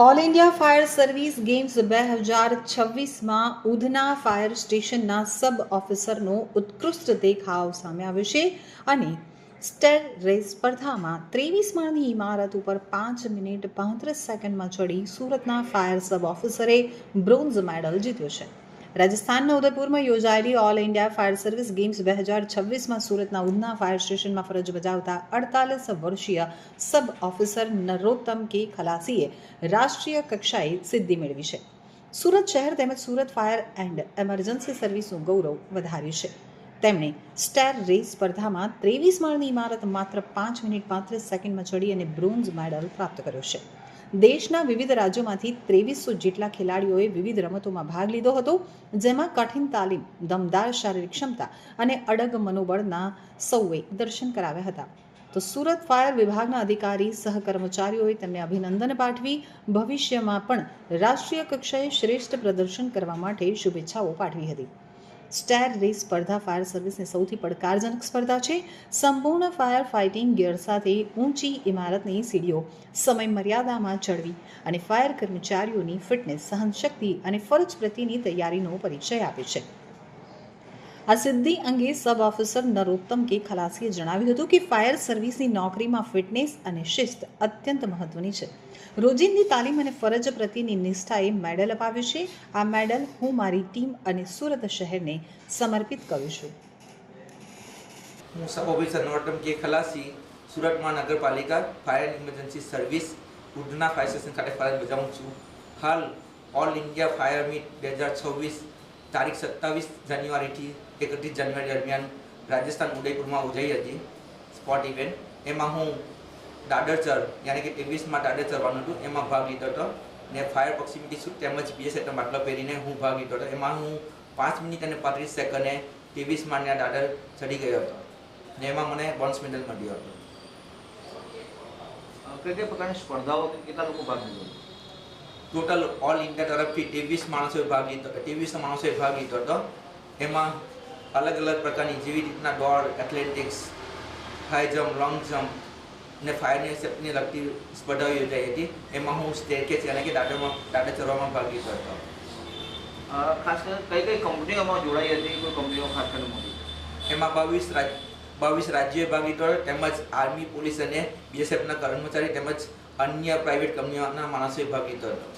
All India fire service games 2026માં Udhna fire સ્ટેશનના sub ઓફિસરનો ઉત્કૃષ્ટ દેખાવ સામે આવ્યો છે અને સ્ટેર રેસ સ્પર્ધામાં 23 માળની ઇમારત ઉપર 5 મિનિટ 35 સેકન્ડમાં ચડી સુરતના ફાયર સબ ઓફિસરે બ્રોન્ઝ મેડલ જીત્યો છે। રાજસ્થાનના ઉદયપુરમાં યોજાયેલી all India fire service games 2026માં સુરતના ઉધના ફાયર સ્ટેશનમાં ફરજ બજાવતા 48 વર્ષીય સબ ઓફિસર નરોત્તમ કે ખલાસીએ રાષ્ટ્રીય કક્ષાએ સિદ્ધિ મેળવી છે। સુરત શહેર તેમજ સુરત ફાયર એન્ડ એમરજન્સી સર્વિસનું ગૌરવ વધાર્યું છે। તેમણે સ્ટેર રેસ સ્પર્ધામાં 23 માળની ઇમારત માત્ર 5 મિનિટ 35 સેકન્ડમાં ચડી અને બ્રોન્ઝ મેડલ પ્રાપ્ત કર્યો છે। દેશના વિવિધ રાજ્યોમાંથી 2300 જેટલા ખેલાડીઓએ વિવિધ રમતોમાં ભાગ લીધો હતો, જેમાં કઠિન તાલીમ, દમદાર શારીરિક ક્ષમતા અને અડગ મનોબળના સૌએ દર્શન કરાવ્યા હતા। તો સુરત ફાયર વિભાગના અધિકારી સહકર્મચારીઓએ તેમને અભિનંદન પાઠવી ભવિષ્યમાં પણ રાષ્ટ્રીય કક્ષાએ શ્રેષ્ઠ પ્રદર્શન કરવા માટે શુભેચ્છાઓ પાઠવી હતી। સ્ટેર રેસ સ્પર્ધા ફાયર સર્વિસની સૌથી પડકારજનક સ્પર્ધા છે। સંપૂર્ણ ફાયર ફાઇટિંગ ગિયર સાથે ઊંચી ઇમારતની સીડીઓ સમય મર્યાદામાં ચડવી અને ફાયર કર્મચારીઓની ફિટનેસ, સહનશક્તિ અને ફરજ પ્રત્યેની તૈયારીનો પરિચય આપે છે। આ સિદ્ધિ અંગે સબ ઓફિસર નરોત્તમ કે ખલાસીએ જણાવ્યું હતું કે ફાયર સર્વિસની નોકરીમાં ફિટનેસ અને શિસ્ત અત્યંત મહત્વની છે। રોજિંદી તાલીમ અને ફરજ પ્રત્યેની નિષ્ઠાએ મેડલ અપાવ્યું છે। આ મેડલ હું મારી ટીમ અને સુરત શહેરને સમર્પિત કરું છું। હું સબ ઓફિસર નરોત્તમ કે ખલાસી સુરત મહાનગરપાલિકા fire emergency service Udhna fire station ખાતે ફરજ બજાવું છું। હાલ ઓલ ઇન્ડિયા ફાયર મીટ 2026 તારીખ 27 જાન્યુઆરીથી 31 જાન્યુઆરી દરમિયાન રાજસ્થાન ઉદયપુરમાં યોજાઈ હતી સ્પોર્ટ ઇવેન્ટ। એમાં હું દાદરચર યાની કે 23માં દાદર ચડવાનું હતું, એમાં ભાગ લીધો હતો ને ફાયર પ્રોક્સિમિટી સૂટ તેમજ BSFનો બાટલો પહેરીને હું ભાગ લીધો હતો। એમાં હું 5 મિનિટ અને 35 સેકન્ડે 23 માળના દાદર ચડી ગયો હતો ને એમાં મને બ્રોન્ઝ મેડલ મળ્યો હતો। કઈ પ્રકારની સ્પર્ધાઓ કેટલા લોકો ભાગ લીધો? ટોટલ ઓલ ઇન્ડિયા તરફથી 23 માણસોએ ભાગ લીધો હતો। 23 માણસોએ ભાગ લીધો હતો। એમાં અલગ અલગ પ્રકારની જેવી રીતના દોડ, athletics, high jump, long jump ને ફાયરની સેફ્ટીને લગતી સ્પર્ધાઓ યોજાઈ હતી। એમાં હું સ્ટેરકેસ યાની કે દાદર ચડવામાં ભાગ લીધો હતો। ખાસ કરીને કઈ કંપનીઓમાં જોડાઈ હતી? કોઈ કંપનીઓ ખાસ કરીને મોટી? એમાં 22 રાજ્યોએ ભાગ લીધો હતો, તેમજ આર્મી, પોલીસ અને BSFના કર્મચારી તેમજ અન્ય પ્રાઇવેટ કંપનીઓના માણસોએ ભાગ લીધો હતો।